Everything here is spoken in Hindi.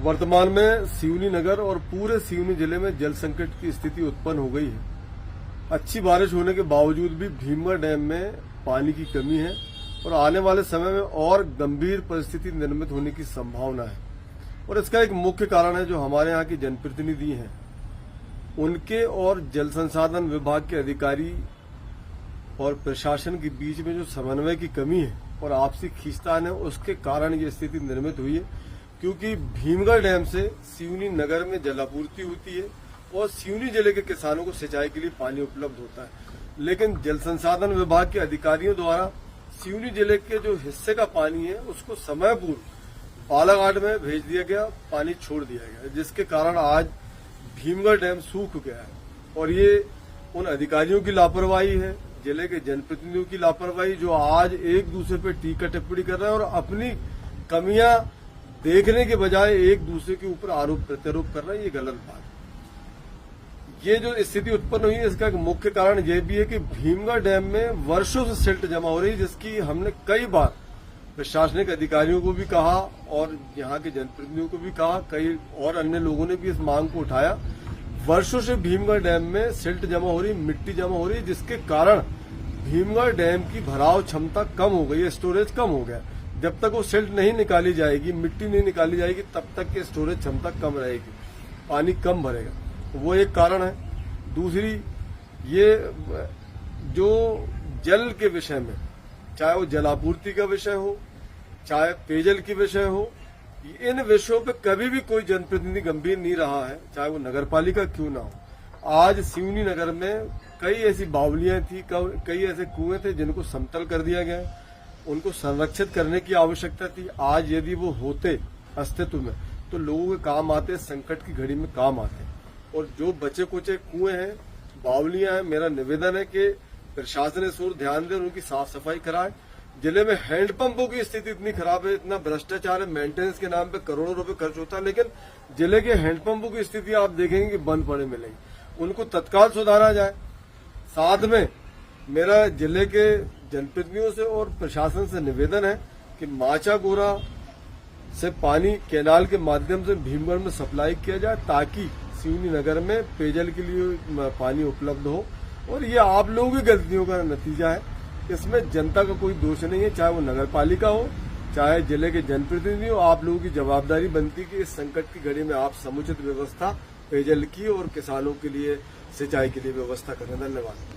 वर्तमान में सिवनी नगर और पूरे सिवनी जिले में जल संकट की स्थिति उत्पन्न हो गई है। अच्छी बारिश होने के बावजूद भी भीमगढ़ डैम में पानी की कमी है और आने वाले समय में और गंभीर परिस्थिति निर्मित होने की संभावना है। और इसका एक मुख्य कारण है जो हमारे यहाँ के जनप्रतिनिधि हैं, उनके और जल संसाधन विभाग के अधिकारी और प्रशासन के बीच में जो समन्वय की कमी है और आपसी खींचतान है, उसके कारण ये स्थिति निर्मित हुई है। क्योंकि भीमगढ़ डैम से सिवनी नगर में जलापूर्ति होती है और सिवनी जिले के किसानों को सिंचाई के लिए पानी उपलब्ध होता है, लेकिन जल संसाधन विभाग के अधिकारियों द्वारा सिवनी जिले के जो हिस्से का पानी है उसको समय पूर्व बालाघाट में भेज दिया गया, पानी छोड़ दिया गया, जिसके कारण आज भीमगढ़ डैम सूख गया है। और ये उन अधिकारियों की लापरवाही है, जिले के जनप्रतिनिधियों की लापरवाही, जो आज एक दूसरे पर टीका टिप्पणी कर रहे हैं और अपनी कमियां देखने के बजाय एक दूसरे के ऊपर आरोप प्रत्यारोप कर रहे हैं। ये गलत बात है। ये जो स्थिति उत्पन्न हुई है, इसका एक मुख्य कारण यह भी है कि भीमगढ़ डैम में वर्षों से सिल्ट जमा हो रही है, जिसकी हमने कई बार प्रशासनिक अधिकारियों को भी कहा और यहाँ के जनप्रतिनिधियों को भी कहा, कई और अन्य लोगों ने भी इस मांग को उठाया। वर्षों से भीमगढ़ डैम में सिल्ट जमा हो रही, मिट्टी जमा हो रही, जिसके कारण भीमगढ़ डैम की भराव क्षमता कम हो गई है, स्टोरेज कम हो गया। जब तक वो सिल्ट नहीं निकाली जाएगी, मिट्टी नहीं निकाली जाएगी, तब तक की स्टोरेज क्षमता कम रहेगी, पानी कम भरेगा। तो वो एक कारण है। दूसरी, ये जो जल के विषय में, चाहे वो जलापूर्ति का विषय हो, चाहे पेयजल की विषय हो, इन विषयों पे कभी भी कोई जनप्रतिनिधि गंभीर नहीं रहा है, चाहे वो नगरपालिका क्यों ना हो। आज सिवनी नगर में कई ऐसी बावलियां थी, कई ऐसे कुएं थे जिनको समतल कर दिया गया, उनको संरक्षित करने की आवश्यकता थी। आज यदि वो होते अस्तित्व में तो लोगों के काम आते, संकट की घड़ी में काम आते। और जो बचे कुचे कुएं हैं, बावलियां हैं, मेरा निवेदन है कि प्रशासन इस ओर ध्यान दे और उनकी साफ सफाई कराए। जिले में हैंडपंपों की स्थिति इतनी खराब है, इतना भ्रष्टाचार है, मेंटेनेंस के नाम पे करोड़ों रुपए खर्च होता है, लेकिन जिले के हैंडपंपों की स्थिति आप देखेंगे कि बंद पड़े मिलेंगे। उनको तत्काल सुधारा जाए। साथ में मेरा जिले के जनप्रतिनिधियों से और प्रशासन से निवेदन है कि माचा गोरा से पानी कैनाल के माध्यम से भीमगढ़ में सप्लाई किया जाए, ताकि सिवनी नगर में पेयजल के लिए पानी उपलब्ध हो। और ये आप लोगों की गलतियों का नतीजा है, इसमें जनता का कोई दोष नहीं है, चाहे वो नगर पालिका हो, चाहे जिले के जनप्रतिनिधि हो। आप लोगों की जवाबदारी बनती है कि इस संकट की घड़ी में आप समुचित व्यवस्था पेयजल की और किसानों के लिए सिंचाई के लिए व्यवस्था करें। धन्यवाद।